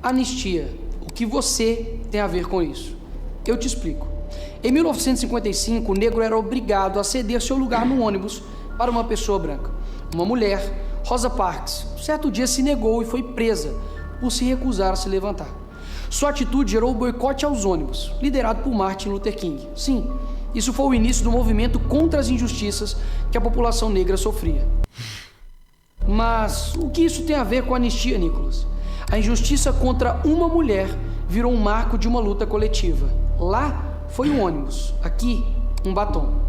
Anistia. O que você tem a ver com isso? Eu te explico. Em 1955, o negro era obrigado a ceder seu lugar no ônibus para uma pessoa branca. Uma mulher, Rosa Parks, certo dia se negou e foi presa por se recusar a se levantar. Sua atitude gerou o boicote aos ônibus, liderado por Martin Luther King. Sim, isso foi o início do movimento contra as injustiças que a população negra sofria. Mas o que isso tem a ver com a anistia, Nicolas? A injustiça contra uma mulher virou um marco de uma luta coletiva. Lá foi um ônibus, aqui um batom.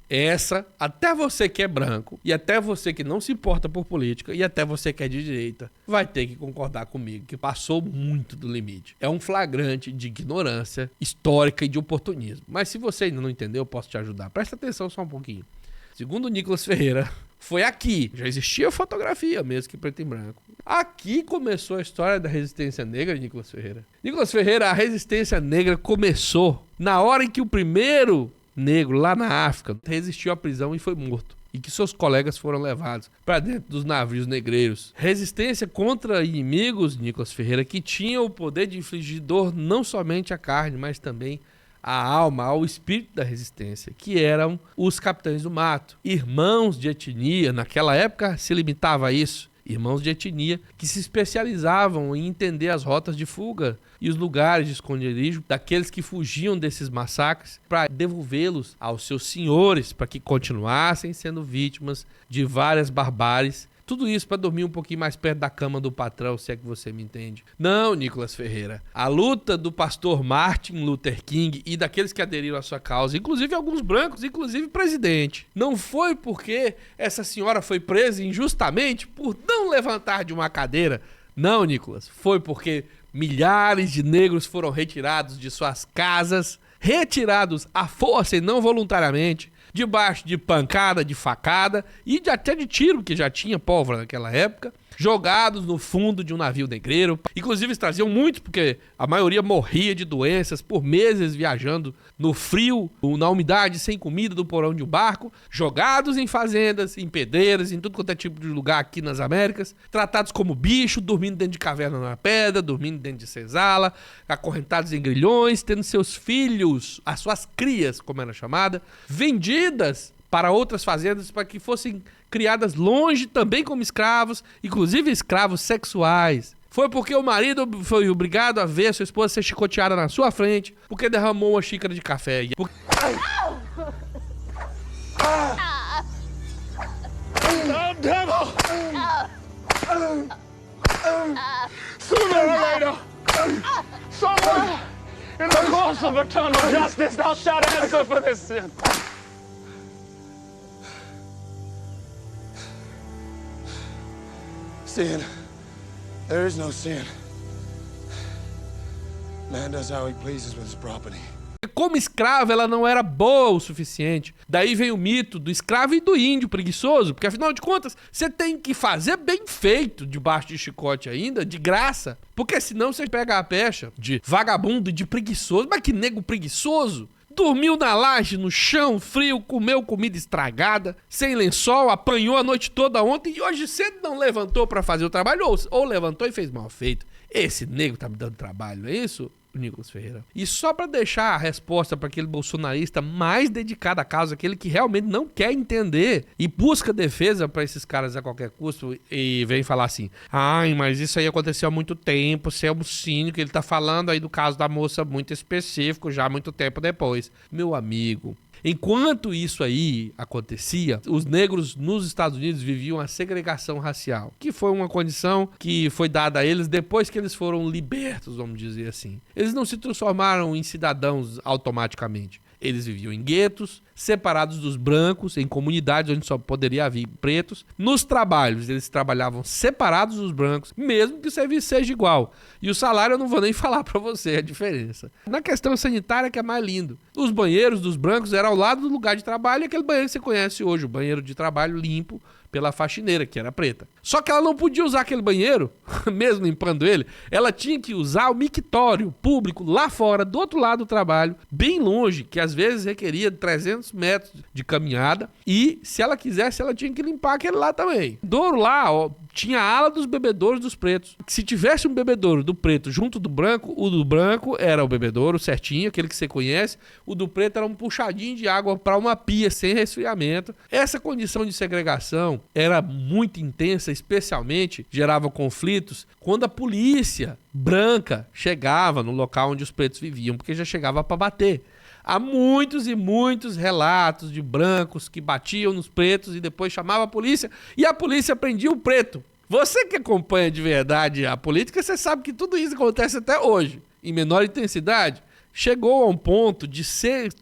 Essa, até você que é branco, e até você que não se importa por política, e até você que é de direita, vai ter que concordar comigo que passou muito do limite. É um flagrante de ignorância histórica e de oportunismo. Mas se você ainda não entendeu, eu posso te ajudar. Presta atenção só um pouquinho. Segundo o Nicolas Ferreira, foi aqui, já existia fotografia mesmo que preto e branco. Aqui começou a história da resistência negra, Nicolas Ferreira. Nicolas Ferreira, a resistência negra começou na hora em que o primeiro negro lá na África resistiu à prisão e foi morto. E que seus colegas foram levados para dentro dos navios negreiros. Resistência contra inimigos, Nicolas Ferreira, que tinham o poder de infligir dor não somente à carne, mas também à alma, ao espírito da resistência, que eram os capitães do mato. Irmãos de etnia, naquela época se limitava a isso. Irmãos de etnia que se especializavam em entender as rotas de fuga e os lugares de esconderijo daqueles que fugiam desses massacres para devolvê-los aos seus senhores, para que continuassem sendo vítimas de várias barbáries. Tudo isso para dormir um pouquinho mais perto da cama do patrão, se é que você me entende. Não, Nicolas Ferreira. A luta do pastor Martin Luther King e daqueles que aderiram à sua causa, inclusive alguns brancos, inclusive o presidente, não foi porque essa senhora foi presa injustamente por não levantar de uma cadeira. Não, Nicolas. Foi porque milhares de negros foram retirados de suas casas, retirados à força e não voluntariamente, debaixo de pancada, de facada e até de tiro, que já tinha pólvora naquela época, jogados no fundo de um navio negreiro. Inclusive, eles traziam muitos, porque a maioria morria de doenças por meses viajando no frio, na umidade, sem comida do porão de um barco, jogados em fazendas, em pedreiras, em tudo quanto é tipo de lugar aqui nas Américas, tratados como bicho, dormindo dentro de caverna na pedra, dormindo dentro de senzala, acorrentados em grilhões, tendo seus filhos, as suas crias, como era chamada, vendidas para outras fazendas para que fossem criadas longe também como escravos, inclusive escravos sexuais. Foi porque o marido foi obrigado a ver sua esposa ser chicoteada na sua frente porque derramou uma xícara de café. Oh, devil! Sooner or later, someone in the course of eternal justice, thou shalt answer for this sin. Sin. There is no sin. Man does how he pleases with his property. Como escrava, ela não era boa o suficiente. Daí vem o mito do escravo e do índio preguiçoso, porque afinal de contas, você tem que fazer bem feito debaixo de chicote ainda, de graça, porque senão você pega a pecha de vagabundo e de preguiçoso. Mas que nego preguiçoso! Dormiu na laje, no chão, frio, comeu comida estragada, sem lençol, apanhou a noite toda ontem e hoje cedo não levantou pra fazer o trabalho, ou levantou e fez mal feito. Esse nego tá me dando trabalho, não é isso, Nicolas Ferreira? E só pra deixar a resposta pra aquele bolsonarista mais dedicado à causa, aquele que realmente não quer entender e busca defesa pra esses caras a qualquer custo e vem falar assim: ai, mas isso aí aconteceu há muito tempo, você é um cínico, ele tá falando aí do caso da moça muito específico, já há muito tempo depois. Meu amigo, enquanto isso aí acontecia, os negros nos Estados Unidos viviam a segregação racial, que foi uma condição que foi dada a eles depois que eles foram libertos, vamos dizer assim. Eles não se transformaram em cidadãos automaticamente. Eles viviam em guetos, separados dos brancos, em comunidades onde só poderia haver pretos. Nos trabalhos, eles trabalhavam separados dos brancos, mesmo que o serviço seja igual. E o salário eu não vou nem falar pra você a diferença. Na questão sanitária, que é mais lindo, os banheiros dos brancos eram ao lado do lugar de trabalho, aquele banheiro que você conhece hoje, o banheiro de trabalho limpo pela faxineira, que era preta. Só que ela não podia usar aquele banheiro, mesmo limpando ele, ela tinha que usar o mictório público lá fora, do outro lado do trabalho, bem longe, que às vezes requeria 300 metros de caminhada, e se ela quisesse, ela tinha que limpar aquele lá também. Douro lá, ó, tinha a ala dos bebedouros dos pretos. Se tivesse um bebedouro do preto junto do branco, o do branco era o bebedouro certinho, aquele que você conhece. O do preto era um puxadinho de água para uma pia sem resfriamento. Essa condição de segregação era muito intensa, especialmente gerava conflitos quando a polícia branca chegava no local onde os pretos viviam, porque já chegava para bater. Há muitos e muitos relatos de brancos que batiam nos pretos e depois chamavam a polícia e a polícia prendia o preto. Você que acompanha de verdade a política, você sabe que tudo isso acontece até hoje, em menor intensidade. Chegou a um ponto de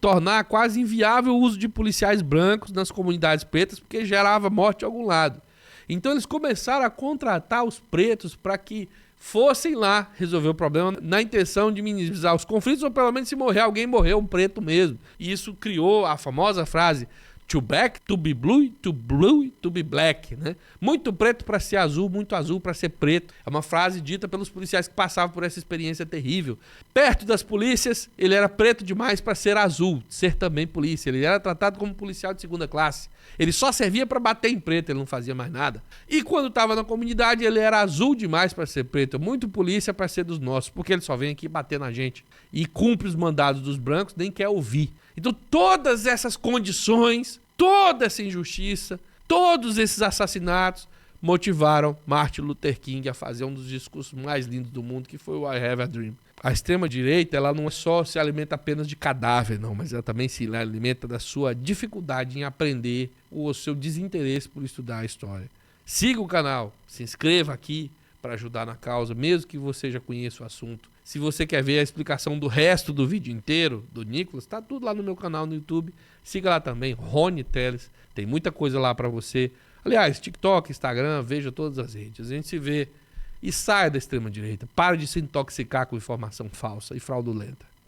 tornar quase inviável o uso de policiais brancos nas comunidades pretas, porque gerava morte de algum lado. Então eles começaram a contratar os pretos para que fossem lá resolver o problema na intenção de minimizar os conflitos, ou pelo menos se morrer alguém, morreu um preto mesmo. E isso criou a famosa frase "too black to be blue, too blue to be black", né? Muito preto para ser azul, muito azul para ser preto. É uma frase dita pelos policiais que passavam por essa experiência terrível. Perto das polícias, ele era preto demais para ser azul, ser também polícia. Ele era tratado como policial de segunda classe. Ele só servia para bater em preto, ele não fazia mais nada. E quando estava na comunidade, ele era azul demais para ser preto, muito polícia para ser dos nossos, porque ele só vem aqui bater na gente e cumpre os mandados dos brancos, nem quer ouvir. Então todas essas condições, toda essa injustiça, todos esses assassinatos motivaram Martin Luther King a fazer um dos discursos mais lindos do mundo, que foi o I Have a Dream. A extrema-direita, ela não só se alimenta apenas de cadáver, não, mas ela também se alimenta da sua dificuldade em aprender ou o seu desinteresse por estudar a história. Siga o canal, se inscreva aqui para ajudar na causa, mesmo que você já conheça o assunto. Se você quer ver a explicação do resto do vídeo inteiro do Nicolas, tá tudo lá no meu canal no YouTube. Siga lá também, Rony Teles, tem muita coisa lá para você. Aliás, TikTok, Instagram, veja todas as redes. A gente se vê. E saia da extrema-direita. Pare de se intoxicar com informação falsa e fraudulenta.